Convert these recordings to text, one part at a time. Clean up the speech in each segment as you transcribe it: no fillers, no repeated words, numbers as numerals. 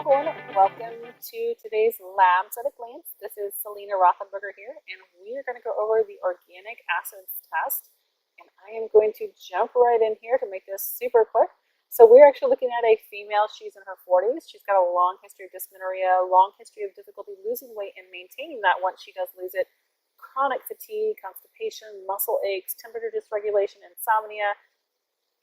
everyone, welcome to today's Labs at a Glance. This is Salena Rothenberger here, and we are going to go over the organic acids test. And I am going to jump right in here to make this super quick. So we're actually looking at a female. She's in her 40s. She's got a long history of dysmenorrhea, long history of difficulty losing weight and maintaining that once she does lose it, chronic fatigue, constipation, muscle aches, temperature dysregulation, insomnia,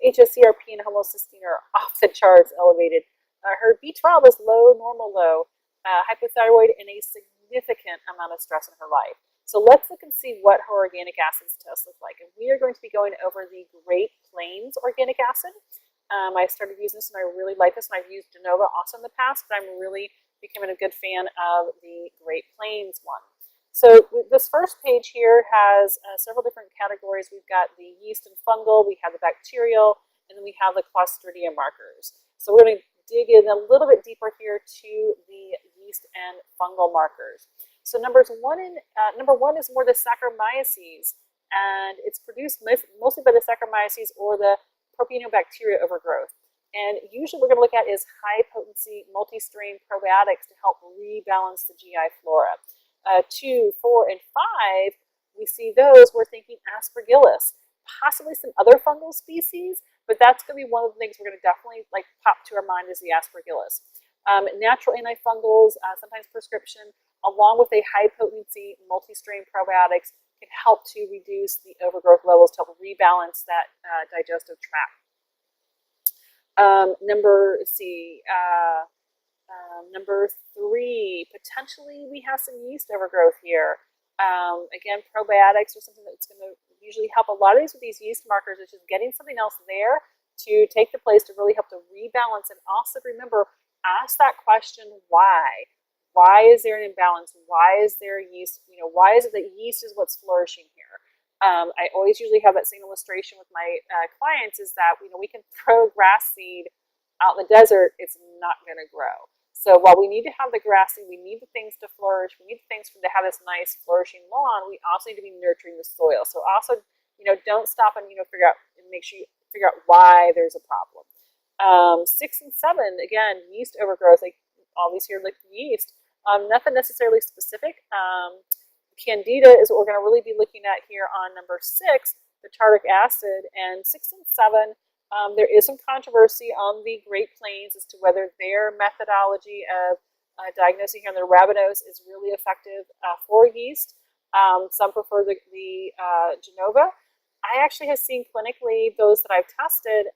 hsCRP and homocysteine are off the charts elevated. Her B12 is low, normal low, hypothyroid, and a significant amount of stress in her life. So let's look and see what her organic acids test look like. And we are going to be going over the Great Plains organic acid. I started using this and I really like this, and I've used Genova also in the past, but I'm really becoming a good fan of the Great Plains one. So this first page here has several different categories. We've got the yeast and fungal, we have the bacterial, and then we have the Clostridium markers. So we're going to dig in a little bit deeper here to the yeast and fungal markers. So number one is more the Saccharomyces, and it's produced mostly by the Saccharomyces or the Propionibacteria overgrowth. And usually we're going to look at is high potency multi-strain probiotics to help rebalance the GI flora. 2, 4, and 5, we see those, we're thinking Aspergillus, possibly some other fungal species, but that's going to be one of the things we're going to definitely pop to our mind is the Aspergillus. Natural antifungals, sometimes prescription, along with a high potency multi-strain probiotics can help to reduce the overgrowth levels to help rebalance that digestive tract. Number 3, potentially we have some yeast overgrowth here. Again, probiotics are something that's going to usually help a lot of these with these yeast markers, is just getting something else there to take the place to really help to rebalance. And also remember, ask that question, why? Why is there an imbalance? Why is there yeast? Why is it that yeast is what's flourishing here? I always usually have that same illustration with my clients is that, we can throw grass seed out in the desert, it's not going to grow. So while we need to have the grass seed, we need the things to flourish, we need the things to have this nice flourishing lawn, we also need to be nurturing the soil. So also, don't stop and, figure out and make sure you figure out why there's a problem. 6 and 7, again, yeast overgrowth, like all these here, like yeast, nothing necessarily specific. Candida is what we're going to really be looking at here on number 6, the tartaric acid, and 6 and 7, there is some controversy on the Great Plains as to whether their methodology of diagnosing here on the Arabinose is really effective for yeast. Some prefer the Genova. I actually have seen clinically those that I've tested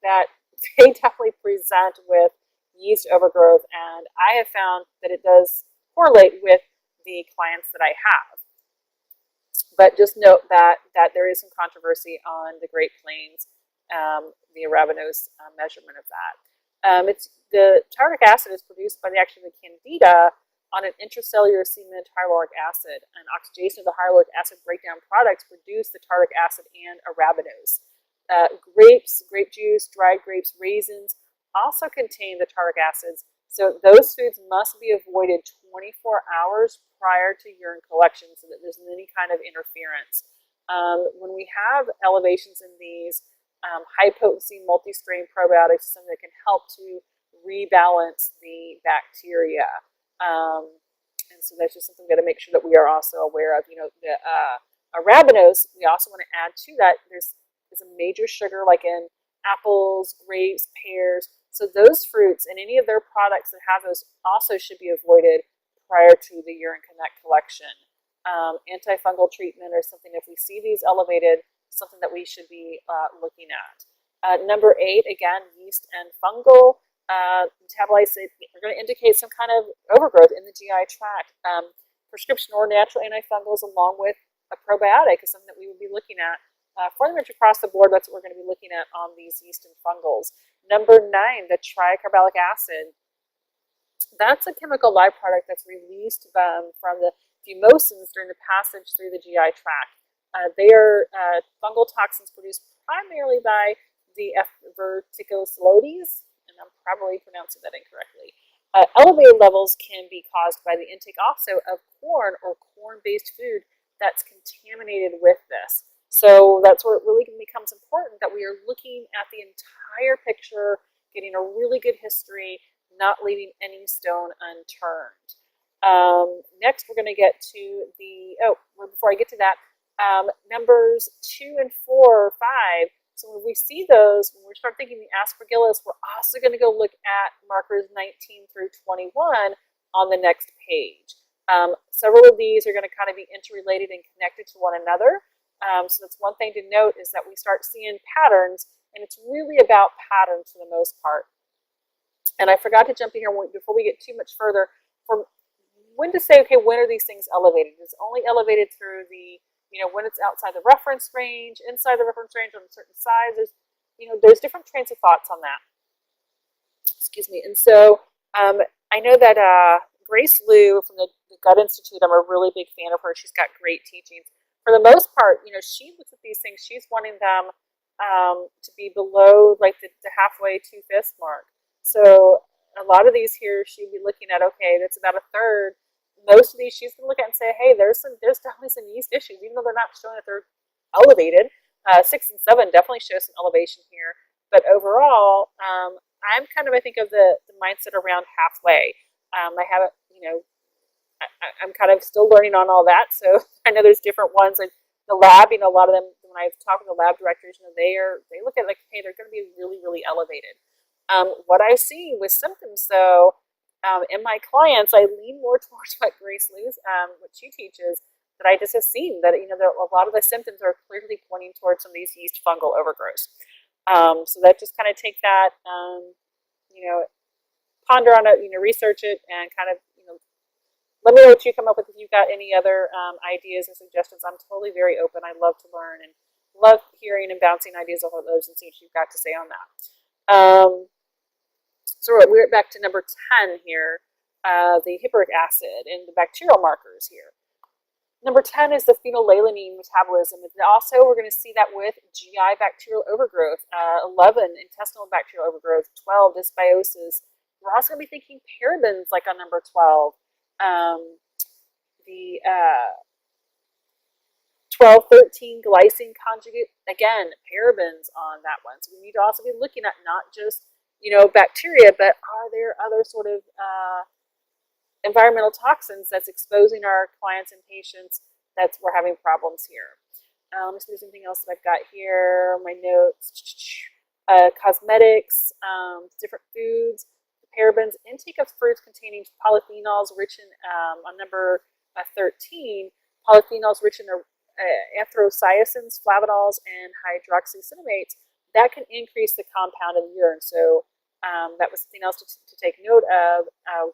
that they definitely present with yeast overgrowth, and I have found that it does correlate with the clients that I have. But just note that there is some controversy on the Great Plains, the Arabinose measurement of that. The tartaric acid is produced by the Candida on an intracellular C-mint hyaluronic acid, and oxidation of the hyaluronic acid breakdown products produce the tartaric acid and Arabinose. Grapes, grape juice, dried grapes, raisins also contain the tartaric acids, so those foods must be avoided 24 hours prior to urine collection so that there's any kind of interference. When we have elevations in these, high potency multi-strain probiotics is something that can help to rebalance the bacteria. And so that's just something we got to make sure that we are also aware of. The Arabinose, we also want to add to that, there's a major sugar like in apples, grapes, pears. So those fruits and any of their products that have those also should be avoided prior to the urine collection. Antifungal treatment or something, if we see these elevated, something that we should be looking at. Number 8, again, yeast and fungal metabolites are going to indicate some kind of overgrowth in the GI tract. Prescription or natural antifungals along with a probiotic is something that we would be looking at. For the across the board, that's what we're going to be looking at on these yeast and fungals. Number 9, the tricarbolic acid. That's a chemical byproduct that's released from the fumosins during the passage through the GI tract. They are fungal toxins produced primarily by the Verticilliotes, and I'm probably pronouncing that incorrectly. Elevated levels can be caused by the intake also of corn or corn-based food that's contaminated with this. So that's where it really becomes important that we are looking at the entire picture, getting a really good history, not leaving any stone unturned. Next, we're going to get to the, before I get to that, numbers 2 and 4, 5. So when we see those, when we start thinking the aspergillus, we're also going to go look at markers 19 through 21 on the next page. Several of these are going to kind of be interrelated and connected to one another. So that's one thing to note, is that we start seeing patterns, and it's really about patterns for the most part. And I forgot to jump in here before we get too much further, for when to say, okay, when are these things elevated? It's only elevated through the, when it's outside the reference range, inside the reference range on a certain size. There's different trains of thoughts on that. Excuse me. And so I know that Grace Liu from the Gut Institute, I'm a really big fan of her. She's got great teachings. For the most part, she looks at these things, she's wanting them to be below like the halfway 2/5 mark. So a lot of these here, she'd be looking at, okay, that's about a third. Most of these, she's going to look at and say, hey, there's definitely some yeast issues, even though they're not showing that they're elevated. 6 and 7 definitely show some elevation here. But overall, I'm kind of, I think, of the mindset around halfway. I haven't, I'm kind of still learning on all that. So I know there's different ones. Like the lab, a lot of them, when I've talked with the lab directors, they look at like, hey, they're going to be really, really elevated. What I see with symptoms, though, in my clients, I lean more towards what Grace Liu's, what she teaches, that I just have seen that, a lot of the symptoms are clearly pointing towards some of these yeast fungal overgrowths. So that just kind of take that, ponder on it, research it, and kind of, let me know what you come up with. If you've got any other ideas and suggestions, I'm totally very open. I love to learn and love hearing and bouncing ideas off of those and see what you've got to say on that. So we're back to number 10 here, the hippuric acid and the bacterial markers here. Number 10 is the phenylalanine metabolism. And also, we're going to see that with GI bacterial overgrowth, 11, intestinal bacterial overgrowth, 12, dysbiosis. We're also going to be thinking parabens, like on number 12. The 12, 13 glycine conjugate, again, parabens on that one. So we need to also be looking at not just bacteria, but are there other sort of environmental toxins that's exposing our clients and patients we're having problems here. Let me see if there's anything else that I've got here. My notes, cosmetics, different foods, parabens, intake of fruits containing polyphenols rich in, on number 13, polyphenols rich in anthocyanins, flavonols, and hydroxycinamates. That can increase the compound in the urine. So that was something else to take note of,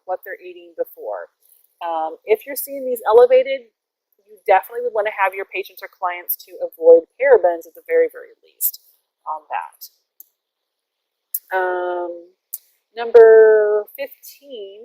what they're eating before. If you're seeing these elevated, you definitely would want to have your patients or clients to avoid parabens at the very, very least on that. Number 15,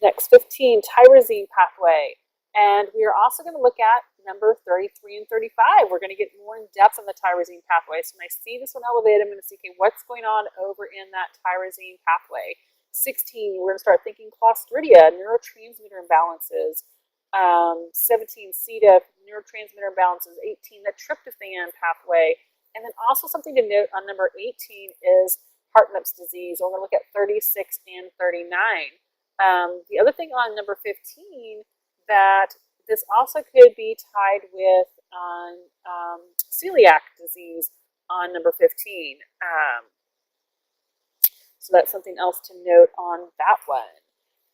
next 15, tyrosine pathway. And we are also going to look at number 33 and 35. We're going to get more in depth on the tyrosine pathway. So when I see this one elevated, I'm going to see, okay, what's going on over in that tyrosine pathway? 16, we're going to start thinking Clostridia, neurotransmitter imbalances. 17, C. diff, neurotransmitter imbalances. 18, the tryptophan pathway. And then also something to note on number 18 is Hartnup's disease. We're going to look at 36 and 39. The other thing on number 15, that this also could be tied with celiac disease on number 15. So that's something else to note on that one.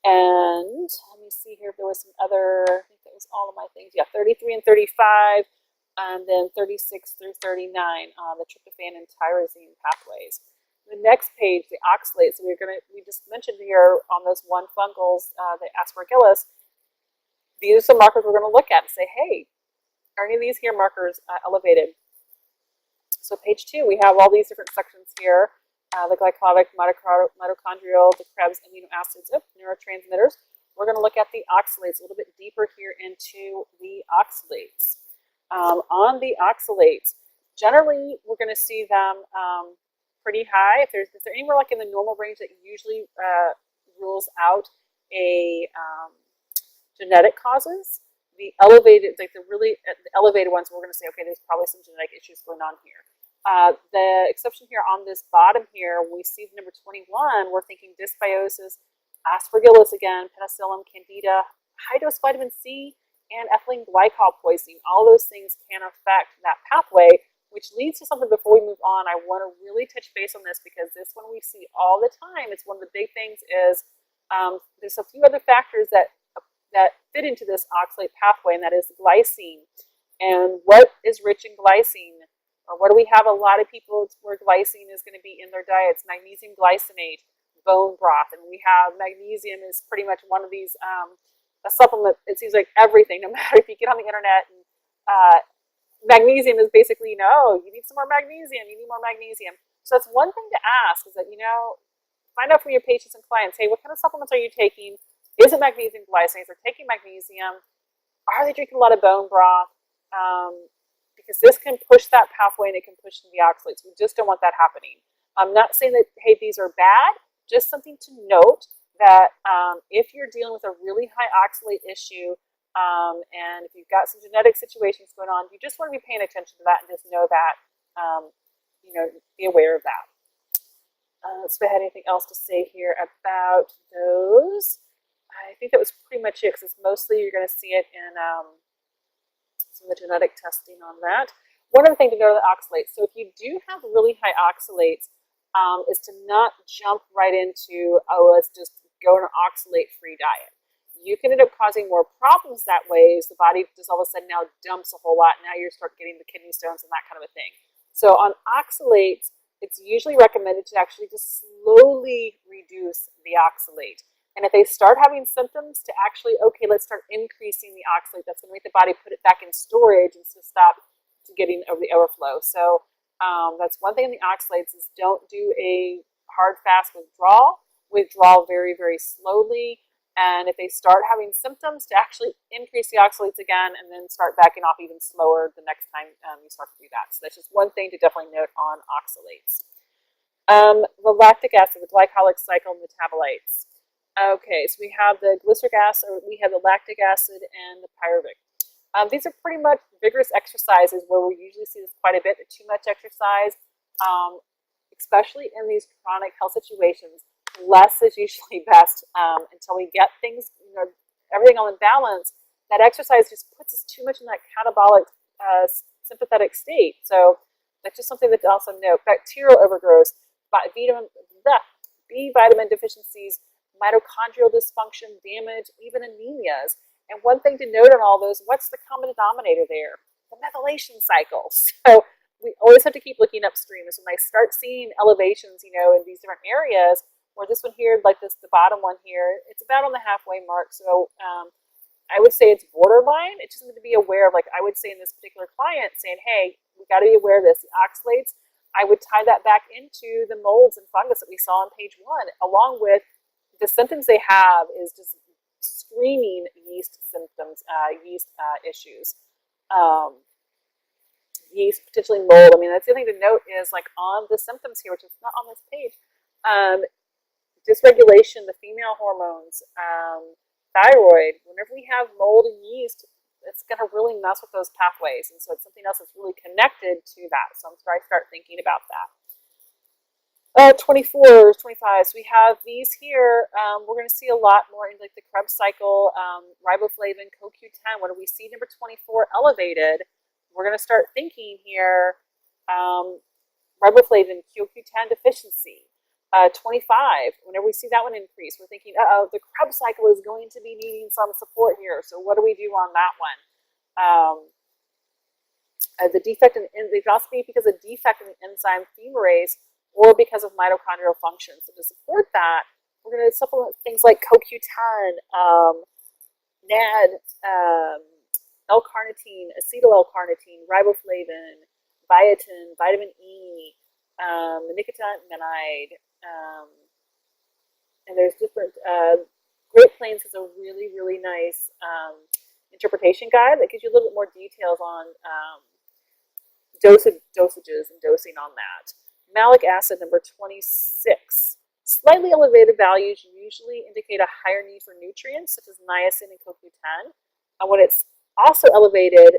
And let me see here if there was some other, I think that was all of my things. Yeah, 33 and 35, and then 36 through 39 on the tryptophan and tyrosine pathways. The next page, the oxalates. So we just mentioned here on those one fungals, the aspergillus. These are some markers we're going to look at and say, hey, are any of these here markers elevated? So page 2, we have all these different sections here. The glycolytic, mitochondrial, the Krebs amino acids, neurotransmitters. We're going to look at the oxalates a little bit deeper here into the oxalates. On the oxalates, generally we're going to see them pretty high. If they're anywhere like in the normal range, that usually rules out a genetic causes. The elevated, like the really elevated ones, we're going to say, okay, there's probably some genetic issues going on here. The exception here on this bottom here, we see the number 21, we're thinking dysbiosis, aspergillus again, penicillium, candida, high-dose vitamin C, and ethylene glycol poisoning. All those things can affect that pathway, which leads to something. Before we move on, I want to really touch base on this because this one we see all the time. It's one of the big things is there's a few other factors that fit into this oxalate pathway, and that is glycine. And what is rich in glycine? Or what do we have a lot of people where glycine is going to be in their diets? Magnesium glycinate, bone broth. And we have magnesium is pretty much one of these, a supplement. It seems like everything, no matter if you get on the internet. And magnesium is basically, no, you need some more magnesium. You need more magnesium. So that's one thing to ask is that, find out from your patients and clients, hey, what kind of supplements are you taking? Is it magnesium glycinate? If they're taking magnesium, are they drinking a lot of bone broth? Because this can push that pathway and it can push the oxalates. We just don't want that happening. I'm not saying that, hey, these are bad, just something to note that if you're dealing with a really high oxalate issue and if you've got some genetic situations going on, you just want to be paying attention to that and just know that, be aware of that. Let's see if I had anything else to say here about those. I think that was pretty much it because it's mostly you're going to see it in some of the genetic testing on that. One other thing to know about oxalates. So if you do have really high oxalates, is to not jump right into, let's just go on an oxalate-free diet. You can end up causing more problems that way as the body just all of a sudden now dumps a whole lot. Now you start getting the kidney stones and that kind of a thing. So on oxalates, it's usually recommended to actually just slowly reduce the oxalate. And if they start having symptoms, to actually, okay, let's start increasing the oxalate. That's going to make the body put it back in storage and to stop to getting over the overflow. So that's one thing in the oxalates is don't do a hard, fast withdrawal. Withdraw very, very slowly. And if they start having symptoms, to actually increase the oxalates again and then start backing off even slower the next time you start to do that. So that's just one thing to definitely note on oxalates. The lactic acid, the glycolic cycle metabolites. Okay, so we have the glyceric acid, we have the lactic acid, and the pyruvic. These are pretty much vigorous exercises where we usually see this quite a bit. Too much exercise, especially in these chronic health situations. Less is usually best until we get things, everything all in balance. That exercise just puts us too much in that catabolic sympathetic state. So that's just something to also note. Bacterial overgrowth, B vitamin deficiencies, mitochondrial dysfunction, damage, even anemias. And one thing to note on all those, what's the common denominator there? The methylation cycle. So we always have to keep looking upstream. So when I start seeing elevations, in these different areas, or this one here, like this, the bottom one here, it's about on the halfway mark. So I would say it's borderline. It's just something to be aware of. Like I would say in this particular client saying, hey, we got to be aware of this. The oxalates, I would tie that back into the molds and fungus that we saw on page 1, along with the symptoms they have is just screaming yeast symptoms, yeast issues. Yeast, potentially mold. I mean, that's the other thing to note is like on the symptoms here, which is not on this page, dysregulation, the female hormones, thyroid. Whenever we have mold and yeast, it's going to really mess with those pathways. And so it's something else that's really connected to that. So I'm trying to start thinking about that. 24, 25. So we have these here. We're going to see a lot more in like the Krebs cycle, riboflavin, CoQ10. When we see number 24 elevated, we're going to start thinking here, riboflavin, CoQ10 deficiency. 25, whenever we see that one increase, we're thinking, the Krebs cycle is going to be needing some support here. So what do we do on that one? The defect in they can also be because of defect in the enzyme fumarase or because of mitochondrial function. So to support that, we're going to supplement things like CoQ10, NAD, L-carnitine, acetyl L-carnitine, riboflavin, biotin, vitamin E, nicotinamide, and there's different. Great Plains has a really, really nice interpretation guide that gives you a little bit more details on dosages and dosing on that. Malic acid, number 26. Slightly elevated values usually indicate a higher need for nutrients such as niacin and CoQ10. And when it's also elevated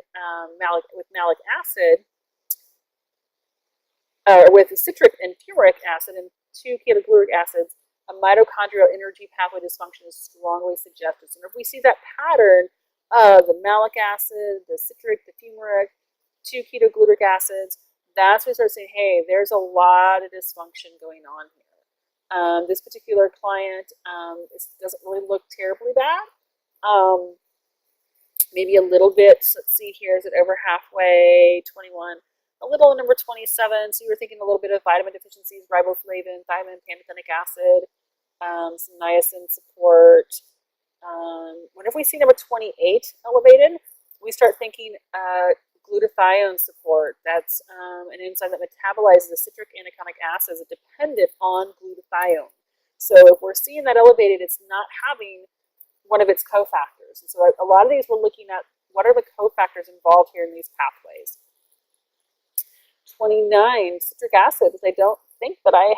with malic acid, with citric and fumic acid and 2 ketoglutaric acids, a mitochondrial energy pathway dysfunction is strongly suggested. So if we see that pattern of the malic acid, the citric, the fumaric, 2 ketoglutaric acids, that's when we start saying, hey, there's a lot of dysfunction going on here. This particular client doesn't really look terribly bad. Maybe a little bit, let's see here, is it over halfway, 21, a little number 27, so you were thinking a little bit of vitamin deficiencies, riboflavin, thiamine, pantothenic acid, some niacin support. Whenever we see number 28 elevated, we start thinking glutathione support. That's an enzyme that metabolizes the citric anaconic acids dependent on glutathione. So if we're seeing that elevated, it's not having one of its cofactors. And so a lot of these we're looking at what are the cofactors involved here in these pathways. 29, citric acid. I don't think that I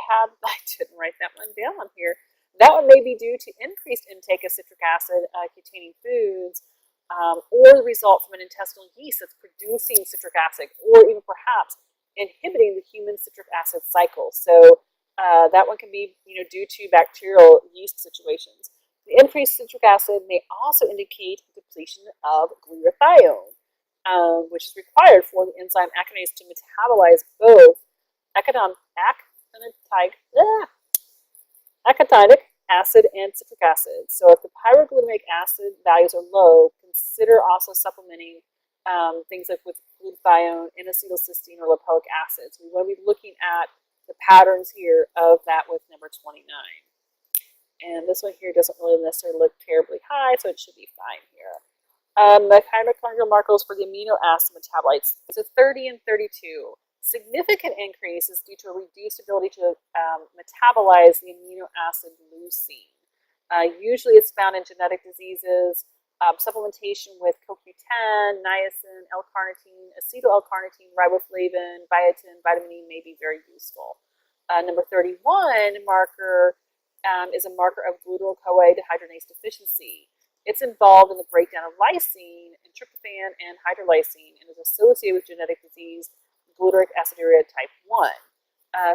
didn't write that one down here. That one may be due to increased intake of citric acid containing foods or the result from an intestinal yeast that's producing citric acid, or even perhaps inhibiting the human citric acid cycle. So that one can be due to bacterial yeast situations. The increased citric acid may also indicate depletion of glutathione, which is required for the enzyme aconase to metabolize both acatinic acid and citric acid. So if the pyroglutamate acid values are low, consider also supplementing things like with glutathione, N-acetylcysteine, or lipoic acid. So we want to be looking at the patterns here of that with number 29. And this one here doesn't really necessarily look terribly high, so it should be fine here. The mitochondrial markers for the amino acid metabolites. So 30 and 32. Significant increase is due to a reduced ability to metabolize the amino acid leucine. Usually it's found in genetic diseases. Supplementation with CoQ10, niacin, L-carnitine, acetyl-L-carnitine, riboflavin, biotin, vitamin E may be very useful. Number 31 marker is a marker of glutyl-CoA dehydrogenase deficiency. It's involved in the breakdown of lysine and tryptophan and hydrolysine and is associated with genetic disease, glutaric aciduria type 1.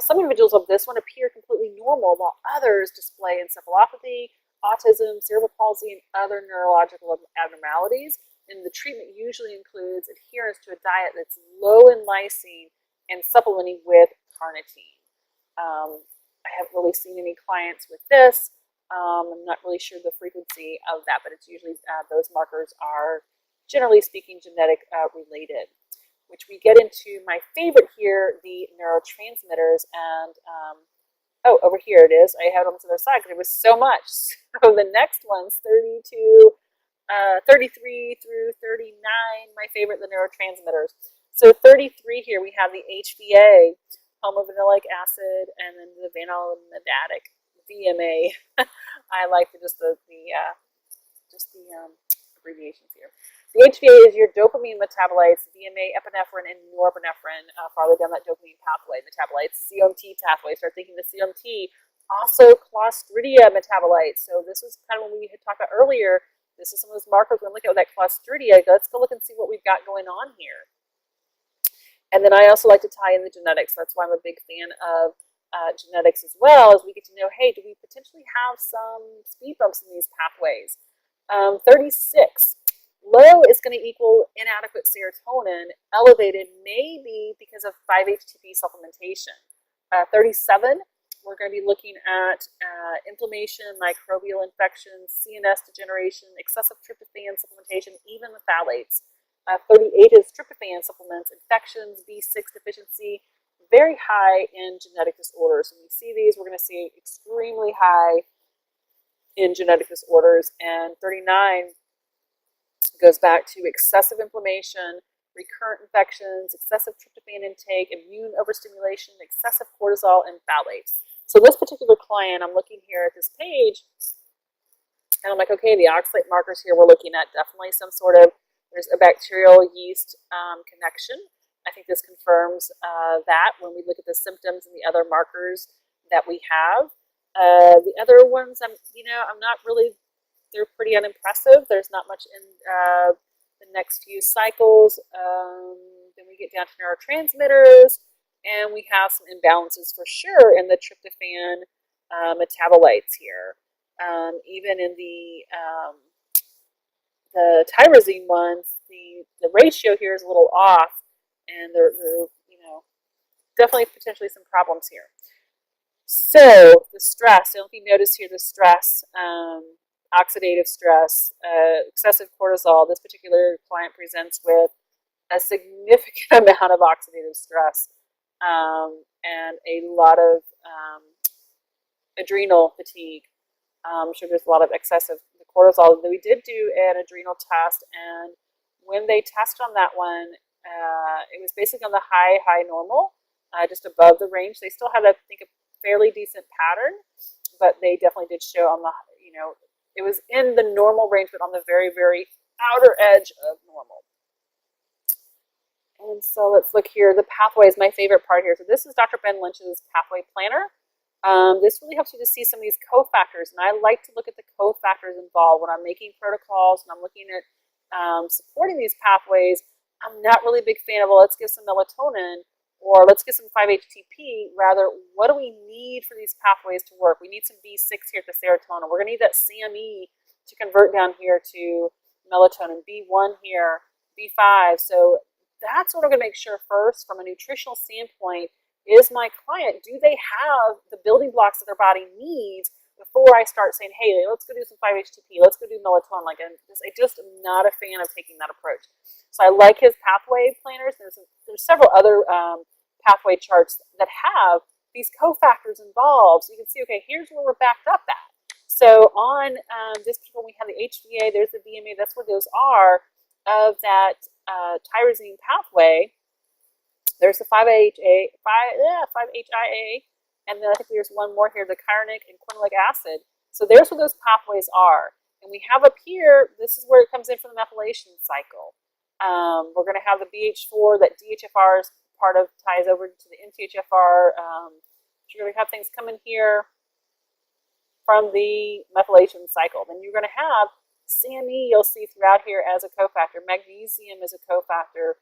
Some individuals of this one appear completely normal, while others display encephalopathy, autism, cerebral palsy, and other neurological abnormalities. And the treatment usually includes adherence to a diet that's low in lysine and supplementing with carnitine. I haven't really seen any clients with this. I'm not really sure the frequency of that, but it's usually those markers are, generally speaking, genetic related. Which we get into my favorite here, the neurotransmitters, and over here it is. I had it on the other side because it was so much. So the next one's 33 through 39, my favorite, the neurotransmitters. So 33 here, we have the HVA, homovanillic acid, and then the vanillamidatic, VMA. I like just the abbreviations here. The HVA is your dopamine metabolites, VMA, epinephrine, and norepinephrine, farther down that dopamine pathway, metabolites, COMT pathway. Start thinking the COMT, also Clostridia metabolites. So this was kind of when we had talked about earlier. This is some of those markers. We're going to look at that Clostridia. Let's go look and see what we've got going on here. And then I also like to tie in the genetics. That's why I'm a big fan of genetics as well, as we get to know, hey, do we potentially have some speed bumps in these pathways? 36. Low is going to equal inadequate serotonin. Elevated may be because of 5-HTP supplementation. 37, we're going to be looking at inflammation, microbial infections, CNS degeneration, excessive tryptophan supplementation, even the phthalates. 38 is tryptophan supplements, infections, B6 deficiency, very high in genetic disorders. When we see these, we're going to see extremely high in genetic disorders. And 39 goes back to excessive inflammation, recurrent infections, excessive tryptophan intake, immune overstimulation, excessive cortisol, and phthalates. So this particular client, I'm looking here at this page, and I'm like, okay, the oxalate markers here we're looking at definitely some sort of, there's a bacterial yeast connection. I think this confirms that when we look at the symptoms and the other markers that we have. The other ones, I'm not really, they're pretty unimpressive. There's not much in the next few cycles. Then we get down to neurotransmitters, and we have some imbalances for sure in the tryptophan metabolites here. Even in the tyrosine ones, the ratio here is a little off, and they're definitely potentially some problems here. So the stress, I don't know if you notice here the stress, oxidative stress, excessive cortisol. This particular client presents with a significant amount of oxidative stress and a lot of adrenal fatigue. I'm sure there's a lot of excessive cortisol. We did do an adrenal test, and when they tested on that one, it was basically on the high normal, just above the range. They still had, I think, a fairly decent pattern, but they definitely did show on the, it was in the normal range, but on the very, very outer edge of normal. And so let's look here. The pathway is my favorite part here. So this is Dr. Ben Lynch's pathway planner. This really helps you to see some of these cofactors, and I like to look at the cofactors involved when I'm making protocols and I'm looking at supporting these pathways. I'm not really a big fan of, well, let's give some melatonin or let's get some 5-HTP. Rather, what do we need for these pathways to work? We need some B6 here at the serotonin. We're going to need that CME to convert down here to melatonin, B1 here, B5. So that's what I'm going to make sure first from a nutritional standpoint. Is my client, do they have the building blocks that their body needs before I start saying, hey, let's go do some 5-HTP, let's go do melatonin? Like, I just am not a fan of taking that approach. So I like his pathway planners. There's several other pathway charts that have these cofactors involved. So you can see, okay, here's where we're backed up at. So on this particular, we have the HVA, there's the BMA, that's where those are of that tyrosine pathway. There's the 5-HIA, and then I think there's one more here, the chironic and quinolic acid. So there's where those pathways are. And we have up here, this is where it comes in from the methylation cycle. We're going to have the BH4 that DHFR is part of, ties over to the MTHFR. You're going to have things coming here from the methylation cycle. Then you're going to have CME, you'll see throughout here as a cofactor. Magnesium is a cofactor.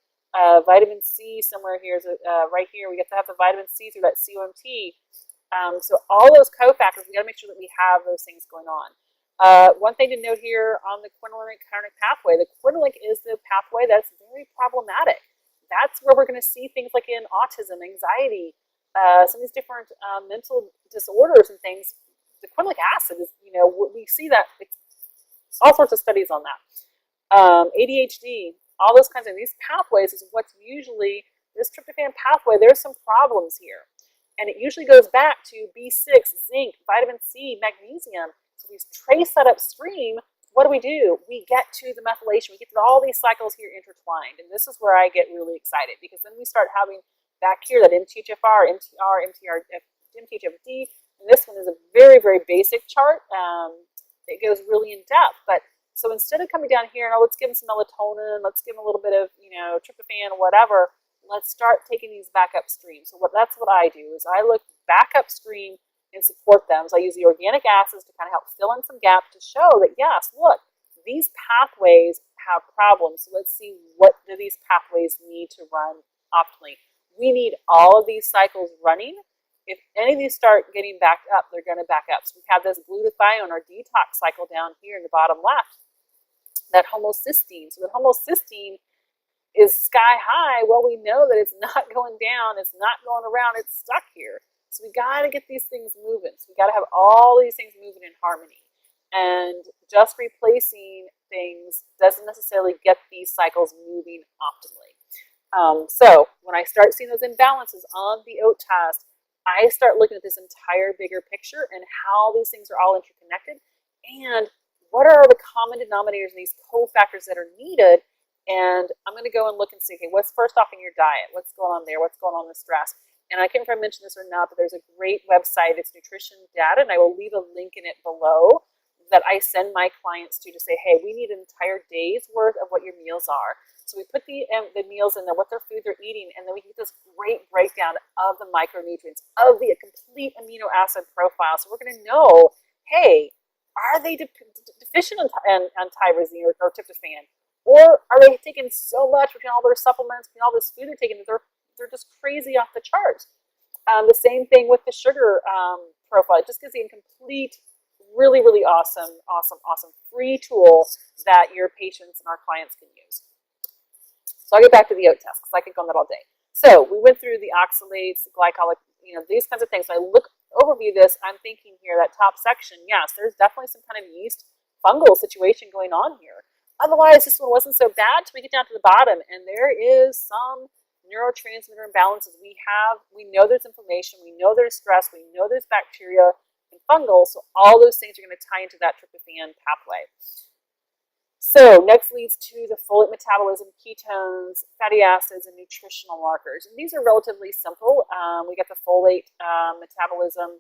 Vitamin C somewhere here is right here. We get to have the vitamin C through that COMT. So all those cofactors, we got to make sure that we have those things going on. One thing to note here on the quinolinic chironic pathway, the quinolinic is the pathway that's very problematic. That's where we're going to see things like in autism, anxiety, some of these different mental disorders and things. The quinolic acid is, we see that, all sorts of studies on that. ADHD, all those kinds of these pathways is what's usually this tryptophan pathway. There's some problems here, and it usually goes back to B6, zinc, vitamin C, magnesium. So we trace that upstream. What do? We get to the methylation. We get to all these cycles here intertwined, and this is where I get really excited, because then we start having back here that MTHFR, MTR, MTHFD, and this one is a very, very basic chart. It goes really in depth, but so instead of coming down here and, oh, let's give them some melatonin, let's give them a little bit of, tryptophan or whatever, let's start taking these back upstream. So that's what I do, is I look back upstream and support them. So I use the organic acids to kind of help fill in some gaps to show that, yes, look, these pathways have problems. So let's see, what do these pathways need to run optimally? We need all of these cycles running. If any of these start getting backed up, they're going to back up. So we have this glutathione or detox cycle down here in the bottom left. That homocysteine. So the homocysteine is sky high. Well, we know that it's not going down, it's not going around, it's stuck here. So we got to get these things moving. So we got to have all these things moving in harmony. And just replacing things doesn't necessarily get these cycles moving optimally. So when I start seeing those imbalances on the OAT test, I start looking at this entire bigger picture and how these things are all interconnected, and what are the common denominators in these cofactors that are needed. And I'm going to go and look and see, okay, what's first off in your diet? What's going on there? What's going on with stress? And I can't remember if I mentioned this or not, but there's a great website. It's nutrition data, and I will leave a link in it below that I send my clients to say, hey, we need an entire day's worth of what your meals are. So we put the meals in there, what their food they're eating, and then we get this great breakdown of the micronutrients, of the complete amino acid profile. So we're going to know, hey, are they deficient on tyrosine or tryptophan? Or are they taking so much between all their supplements, between all this food they're taking, that they're they're just crazy off the charts. The same thing with the sugar profile. It just gives you a complete, really, really awesome free tool that your patients and our clients can use. So I'll get back to the OAT test because I could go on that all day. So we went through the oxalates, glycolic, these kinds of things. When I overview this, I'm thinking here, that top section, yes, there's definitely some kind of yeast fungal situation going on here. Otherwise, this one wasn't so bad until we get down to the bottom, and there is some neurotransmitter imbalances. We know there's inflammation, we know there's stress, we know there's bacteria and fungal, so all those things are going to tie into that tryptophan pathway. So next leads to the folate metabolism, ketones, fatty acids, and nutritional markers. And these are relatively simple. We got the folate metabolism.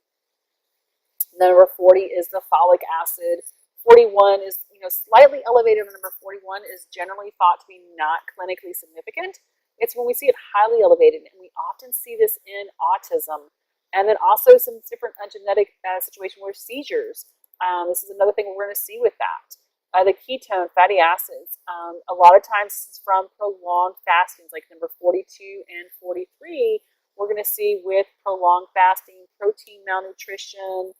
Number 40 is the folic acid. 41 is slightly elevated. Number 41 is generally thought to be not clinically significant. It's when we see it highly elevated, and we often see this in autism. And then also some different genetic situation where seizures. This is another thing we're going to see with that. The ketone, fatty acids, a lot of times this is from prolonged fastings, like number 42 and 43. We're going to see with prolonged fasting, protein malnutrition,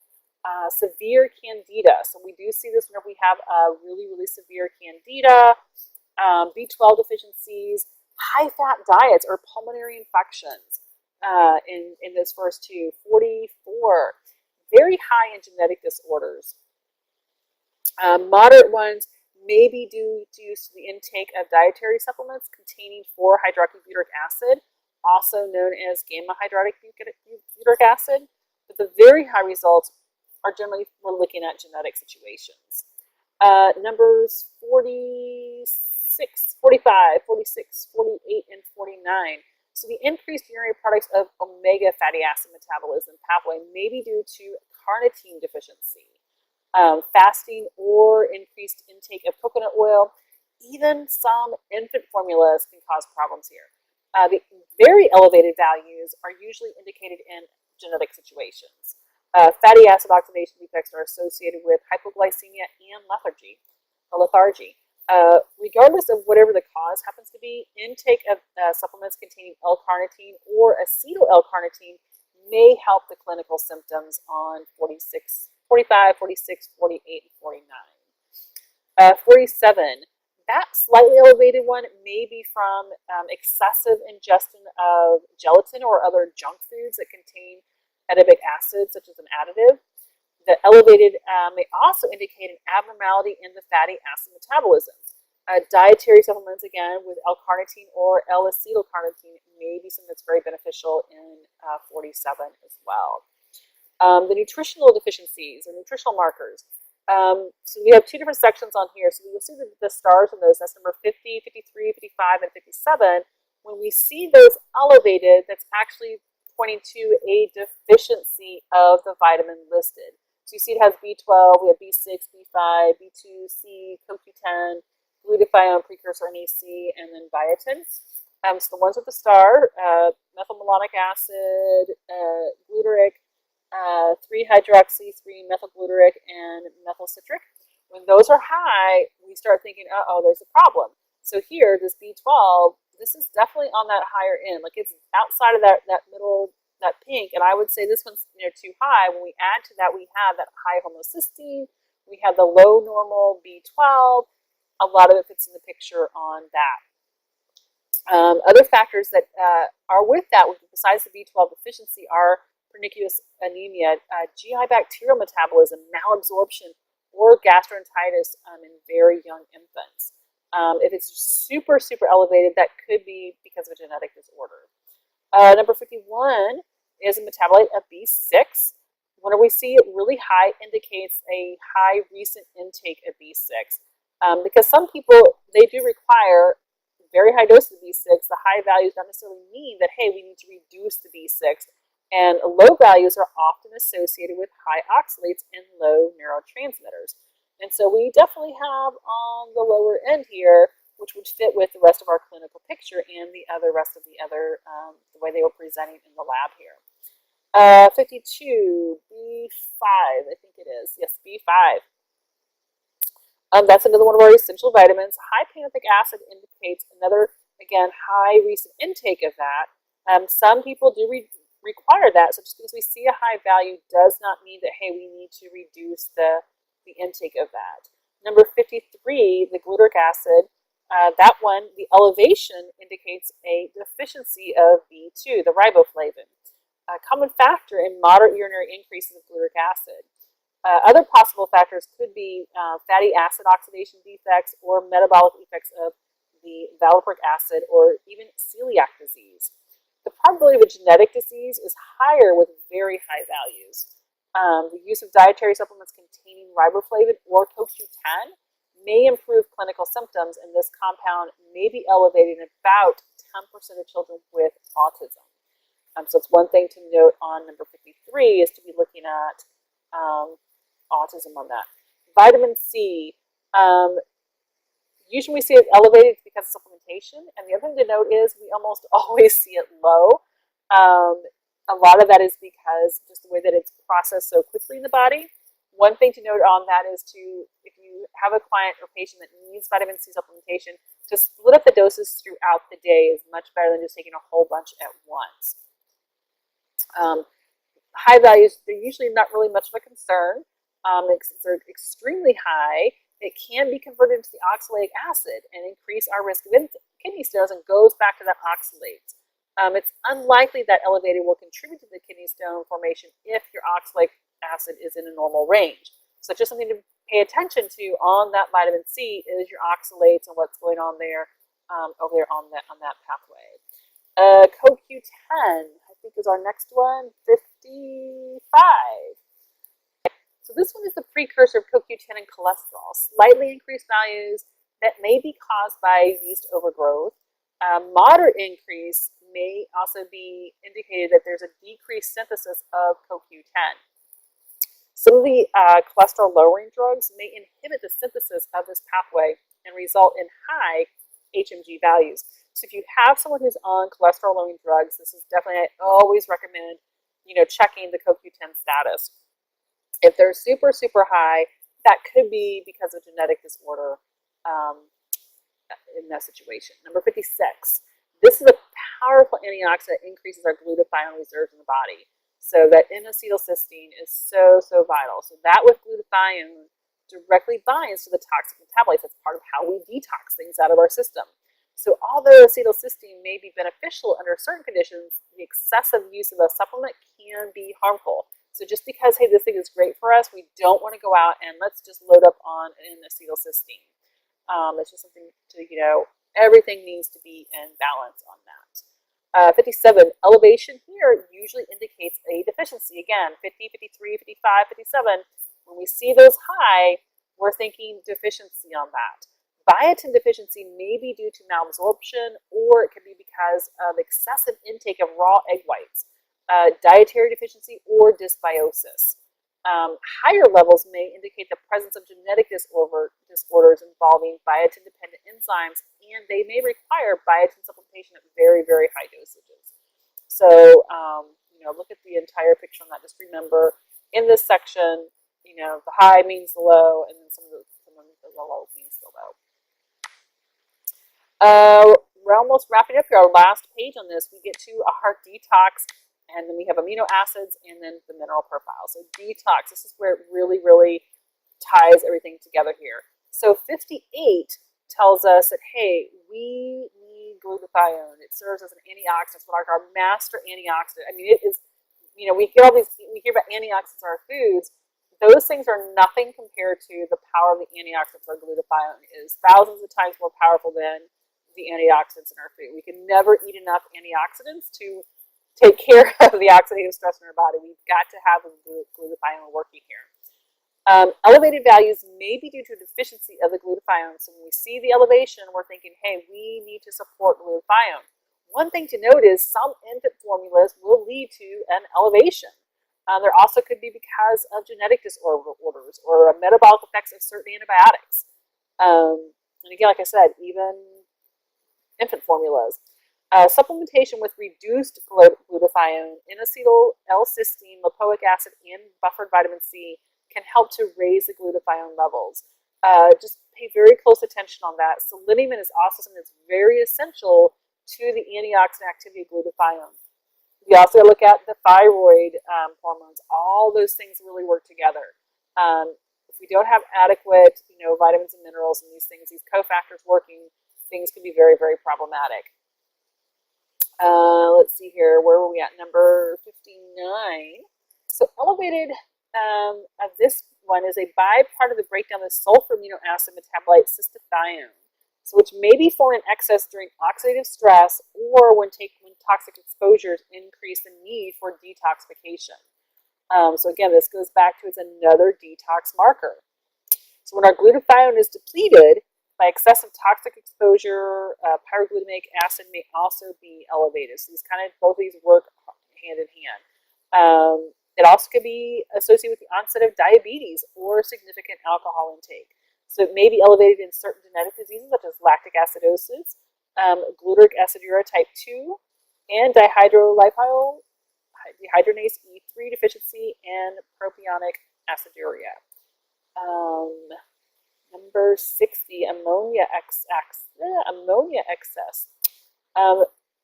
severe candida. So we do see this whenever we have a really, really severe candida, B12 deficiencies, high-fat diets, or pulmonary infections in those first two. 44, very high in genetic disorders. Moderate ones may be due to the intake of dietary supplements containing 4-hydroxybutyric acid, also known as gamma-hydroxybutyric acid. But the very high results are generally, we're looking at genetic situations. Numbers 46, 45, 46, 48, and 49. So the increased urinary products of omega fatty acid metabolism pathway may be due to carnitine deficiency. Fasting or increased intake of coconut oil, even some infant formulas can cause problems here. The very elevated values are usually indicated in genetic situations. Fatty acid oxidation defects are associated with hypoglycemia and lethargy. Regardless of whatever the cause happens to be, intake of supplements containing L-carnitine or acetyl L-carnitine may help the clinical symptoms on 45, 46, 48, and 49. 47, that slightly elevated one may be from excessive ingestion of gelatin or other junk foods that contain adipic acid, such as an additive. The elevated may also indicate an abnormality in the fatty acid metabolism. Dietary supplements, again, with L-carnitine or L-acetylcarnitine may be something that's very beneficial in 47 as well. The nutritional deficiencies or nutritional markers. So we have two different sections on here. So you'll see the stars on those. That's number 50, 53, 55, and 57. When we see those elevated, that's actually pointing to a deficiency of the vitamin listed. So you see it has B12, we have B6, B5, B2, C, CoQ10, glutathione precursor NAC, and then biotin. So the ones with the star, methylmalonic acid, glutaric, 3-hydroxy, 3-methylglutaric, and methylcitric. When those are high, we start thinking, uh-oh, there's a problem. So here, this B12, this is definitely on that higher end. Like it's outside of that middle, that pink, and I would say this one's too high. When we add to that, we have that high homocysteine, we have the low normal B12. A lot of it fits in the picture on that. Other factors that are with that, besides the B12 deficiency, are pernicious anemia, GI bacterial metabolism, malabsorption, or gastroenteritis in very young infants. If it's super, super elevated, that could be because of a genetic disorder. Number 51 is a metabolite of B6. Whenever we see it really high, indicates a high recent intake of B6. Because some people, they do require very high doses of B6. The high values don't necessarily mean that, hey, we need to reduce the B6. And low values are often associated with high oxalates and low neurotransmitters. And so we definitely have on the lower end here, which would fit with the rest of our clinical picture and the rest of the way they were presenting in the lab here. 52, B5, I think it is. Yes, B5. That's another one of our essential vitamins. High pantothenic acid indicates another, again, high recent intake of that. Some people do require that, so just because we see a high value does not mean that, hey, we need to reduce the intake of that. Number 53, the glutaric acid, that one, the elevation indicates a deficiency of B2, the riboflavin, a common factor in moderate urinary increases of glutaric acid. Other possible factors could be fatty acid oxidation defects or metabolic effects of the valproic acid or even celiac disease. The probability of a genetic disease is higher with very high values. The use of dietary supplements containing riboflavin or CoQ10 may improve clinical symptoms, and this compound may be elevated in about 10% of children with autism. So it's one thing to note on number 53 is to be looking at autism on that. Vitamin C, usually we see it elevated because of supplementation, and the other thing to note is we almost always see it low. A lot of that is because just the way that it's processed so quickly in the body. One thing to note on that is if you have a client or patient that needs vitamin C supplementation, to split up the doses throughout the day is much better than just taking a whole bunch at once. High values, they're usually not really much of a concern. Since they're extremely high, it can be converted into the oxalic acid and increase our risk of kidney stones, and goes back to that oxalate. It's unlikely that elevated will contribute to the kidney stone formation if your oxalic acid is in a normal range. So just something to pay attention to on that vitamin C is your oxalates and what's going on there over there on that pathway. CoQ10, I think, is our next one, 55. So this one is the precursor of CoQ10 and cholesterol. Slightly increased values that may be caused by yeast overgrowth. Moderate increase may also be indicated that there's a decreased synthesis of CoQ10. Some of the cholesterol lowering drugs may inhibit the synthesis of this pathway and result in high HMG values. So if you have someone who's on cholesterol lowering drugs, this is definitely, I always recommend, checking the CoQ10 status. If they're super, super high, that could be because of genetic disorder in that situation. Number 56. This is a powerful antioxidant that increases our glutathione reserves in the body. So that N-acetylcysteine is so, so vital. So that with glutathione directly binds to the toxic metabolites. That's part of how we detox things out of our system. So although acetylcysteine may be beneficial under certain conditions, the excessive use of a supplement can be harmful. So just because, hey, this thing is great for us, we don't want to go out and let's just load up on an acetylcysteine. It's just something to, everything needs to be in balance on that. 57, elevation here usually indicates a deficiency. Again, 50, 53, 55, 57. When we see those high, we're thinking deficiency on that. Biotin deficiency may be due to malabsorption, or it could be because of excessive intake of raw egg whites, dietary deficiency, or dysbiosis. Higher levels may indicate the presence of genetic disorders involving biotin-dependent enzymes, and they may require biotin supplementation at very, very high dosages. So, look at the entire picture on that. Just remember, in this section, the high means the low, and then some of the low means the low. We're almost wrapping up here. Our last page on this, we get to a heart detox, and then we have amino acids, and then the mineral profile. So detox, this is where it really, really ties everything together here. So 58 tells us that, hey, we need glutathione. It serves as an antioxidant. It's like our master antioxidant. I mean, it is, we hear about antioxidants in our foods. Those things are nothing compared to the power of the antioxidants our glutathione is thousands of times more powerful than the antioxidants in our food. We can never eat enough antioxidants to take care of the oxidative stress in our body. We've got to have the glutathione working here. Elevated values may be due to a deficiency of the glutathione. So when we see the elevation, we're thinking, hey, we need to support glutathione. One thing to note is some infant formulas will lead to an elevation. There also could be because of genetic disorders or metabolic effects of certain antibiotics. And again, like I said, even infant formulas. Supplementation with reduced glutathione, N-acetyl L-cysteine, lipoic acid, and buffered vitamin C can help to raise the glutathione levels. Just pay very close attention on that. Selenium is also something that's very essential to the antioxidant activity of glutathione. We also look at the thyroid hormones. All those things really work together. If we don't have adequate, vitamins and minerals and these things, these cofactors working, things can be very, very problematic. Let's see here. Where were we at? Number 59. So elevated, this one is a byproduct of the breakdown of the sulfur amino acid metabolite cystathione, so which may be formed in excess during oxidative stress or when toxic exposures increase the need for detoxification. So again, this goes back to it's another detox marker. So when our glutathione is depleted by excessive toxic exposure, pyroglutamic acid may also be elevated. So both of these work hand in hand. It also could be associated with the onset of diabetes or significant alcohol intake. So it may be elevated in certain genetic diseases such as lactic acidosis, glutaric aciduria type 2, and dehydrogenase E3 deficiency, and propionic aciduria. Number 60, ammonia excess.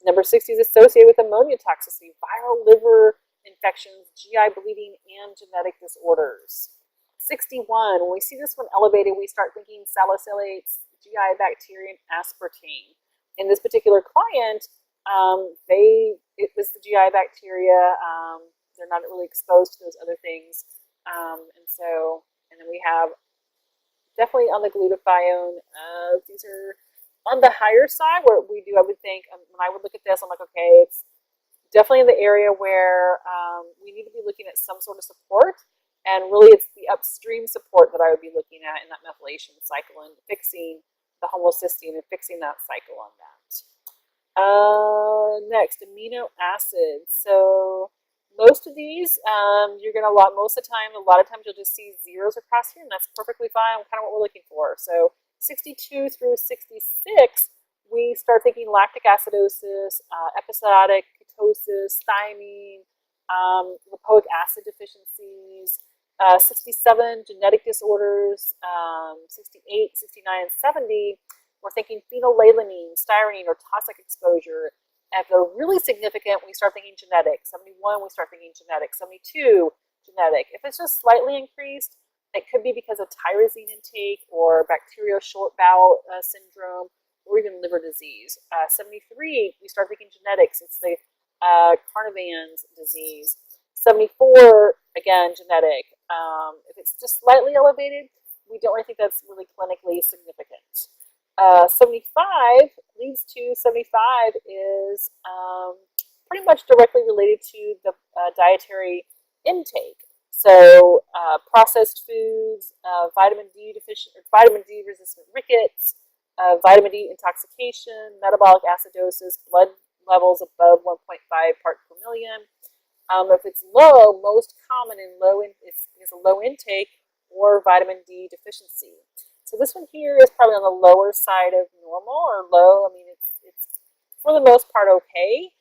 Number 60 is associated with ammonia toxicity, viral liver infections, GI bleeding, and genetic disorders. 61, when we see this one elevated, we start thinking salicylates, GI bacteria, and aspartame. In this particular client, it was the GI bacteria. They're not really exposed to those other things. And then we have definitely on the glutathione, these are on the higher side where I would think, when I would look at this, I'm like, okay, it's definitely in the area where we need to be looking at some sort of support. And really, it's the upstream support that I would be looking at in that methylation cycle and fixing the homocysteine and fixing that cycle on that. Next, amino acids. So most of these, you're going to most of the time, a lot of times you'll just see zeros across here, and that's perfectly fine, kind of what we're looking for. So 62 through 66, we start thinking lactic acidosis, episodic ketosis, thiamine, lipoic acid deficiencies, 67, genetic disorders, 68, 69, and 70, we're thinking phenylalanine, styrene, or toxic exposure. And if they're really significant, we start thinking genetic. 71, we start thinking genetic. 72, genetic. If it's just slightly increased, it could be because of tyrosine intake or bacterial short bowel syndrome, or even liver disease. 73, we start thinking genetics. It's the Carnivans disease. 74, again, genetic. If it's just slightly elevated, we don't really think that's really clinically significant. 75 leads to 75 is pretty much directly related to the dietary intake. So processed foods, vitamin D deficient, or vitamin D resistant rickets, vitamin D intoxication, metabolic acidosis, blood levels above 1.5 parts per million. If it's low, most common in is a low intake or vitamin D deficiency. So this one here is probably on the lower side of normal or low. I mean, it's for the most part okay.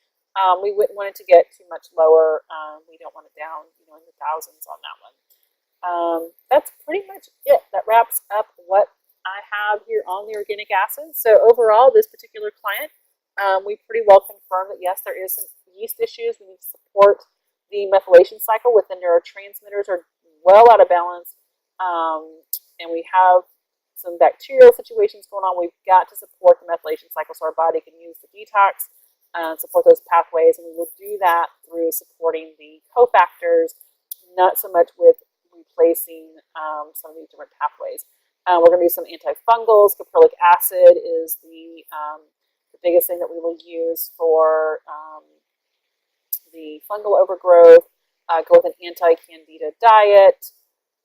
We wouldn't want it to get too much lower. We don't want it down, in the thousands on that one. That's pretty much it. That wraps up what I have here on the organic acid. So overall, this particular client, we pretty well confirmed that yes, there is some yeast issues. We need to support the methylation cycle with the neurotransmitters are well out of balance, and we have some bacterial situations going on. We've got to support the methylation cycle so our body can use the detox and support those pathways, and we will do that through supporting the cofactors, not so much with replacing some of these different pathways. We're going to do some antifungals. Caprylic acid is the biggest thing that we will use for the fungal overgrowth. Go with an anti-candida diet.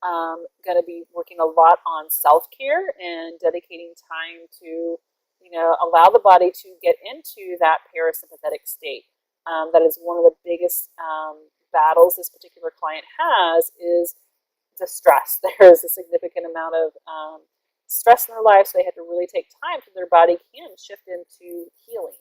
Going to be working a lot on self-care and dedicating time to, allow the body to get into that parasympathetic state. That is one of the biggest battles this particular client has is the stress. There is a significant amount of stress in their life, so they have to really take time so their body can shift into healing.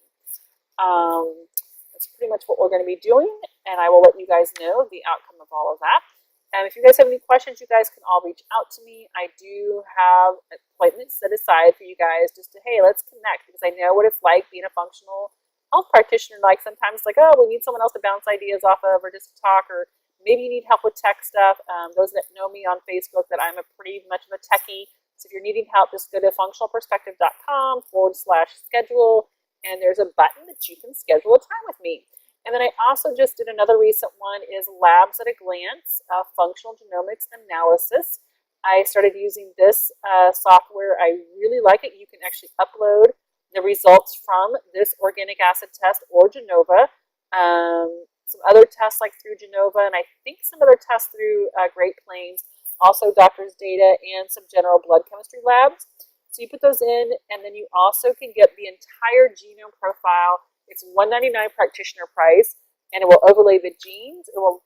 That's pretty much what we're going to be doing, and I will let you guys know the outcome of all of that. And if you guys have any questions, you guys can all reach out to me. I do have appointments set aside for you guys just to, hey, let's connect, because I know what it's like being a functional health practitioner, like sometimes like, oh, we need someone else to bounce ideas off of or just to talk, or maybe you need help with tech stuff. Those that know me on Facebook, that I'm a pretty much of a techie. So if you're needing help, just go to functionalperspective.com/schedule, and there's a button that you can schedule a time with me. And then I also just did another recent one, is Labs at a Glance, Functional Genomics Analysis. I started using this software. I really like it. You can actually upload the results from this organic acid test or Genova. Some other tests like through Genova, and I think some other tests through Great Plains. Also doctor's data and some general blood chemistry labs. So you put those in, and then you also can get the entire genome profile. It's $199 practitioner price, and it will overlay the genes. It will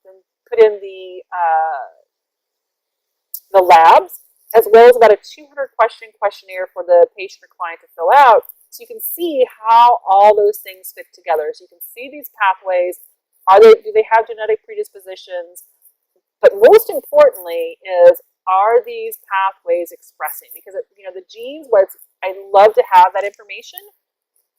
put in the labs, as well as about a 200-question questionnaire for the patient or client to fill out, so you can see how all those things fit together. So you can see these pathways. Do they have genetic predispositions? But most importantly is, are these pathways expressing? Because the genes, I love to have that information.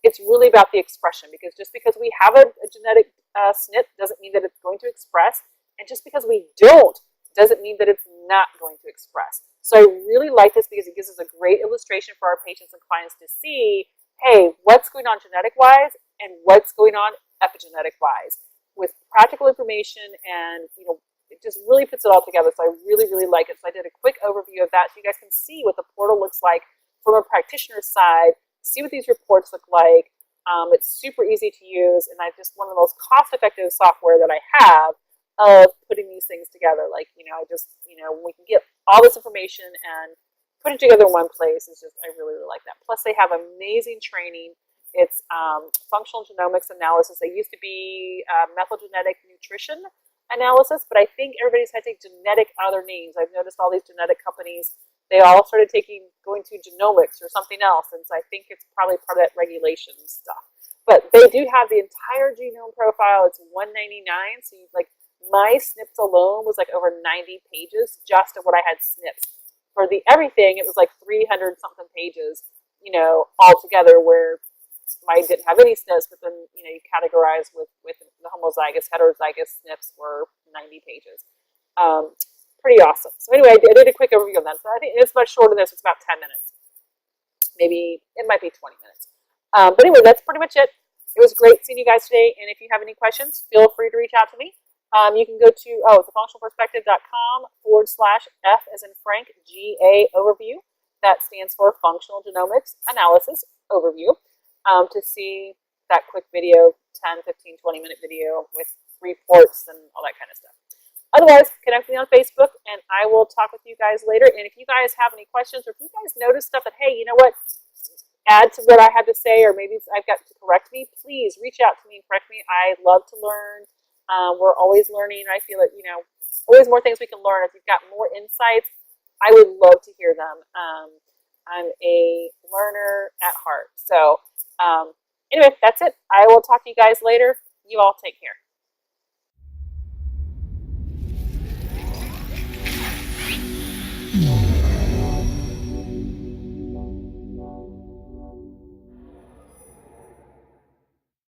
It's really about the expression, because just because we have a genetic SNP doesn't mean that it's going to express, and just because we don't doesn't mean that it's not going to express. So I really like this because it gives us a great illustration for our patients and clients to see, hey, what's going on genetic-wise and what's going on epigenetic-wise, with practical information, and it just really puts it all together. So I really, really like it. So I did a quick overview of that so you guys can see what the portal looks like from a practitioner's side, see what these reports look like. It's super easy to use, and I just one of the most cost-effective software that I have of putting these things together. Like, when we can get all this information and put it together in one place, is just, I really, really like that. Plus, they have amazing training. It's functional genomics analysis. They used to be methyl-genetic nutrition analysis, but I think everybody's had to take genetic other names. I've noticed all these genetic companies, they all started going to genomics or something else, and so I think it's probably part of that regulation stuff. But they do have the entire genome profile. It's $199, so my SNPs alone was like over 90 pages just of what I had SNPs. For the everything, it was like 300 something pages, all together, where I didn't have any SNPs, but then, you categorize with the homozygous, heterozygous SNPs were 90 pages. Pretty awesome. So anyway, I did a quick overview of that. So I think it's much shorter than this. It's about 10 minutes. Maybe, it might be 20 minutes. But anyway, that's pretty much it. It was great seeing you guys today. And if you have any questions, feel free to reach out to me. You can go to thefunctionalperspective.com/F as in Frank, GA overview. That stands for Functional Genomics Analysis Overview. To see that quick video, 10, 15, 20-minute video with reports and all that kind of stuff. Otherwise, connect with me on Facebook, and I will talk with you guys later. And if you guys have any questions, or if you guys notice stuff that, hey, you know what, add to what I had to say, or maybe I've got to correct me, please reach out to me and correct me. I love to learn. We're always learning. I feel like, always more things we can learn. If you've got more insights, I would love to hear them. I'm a learner at heart. So anyway, that's it. I will talk to you guys later. You all take care.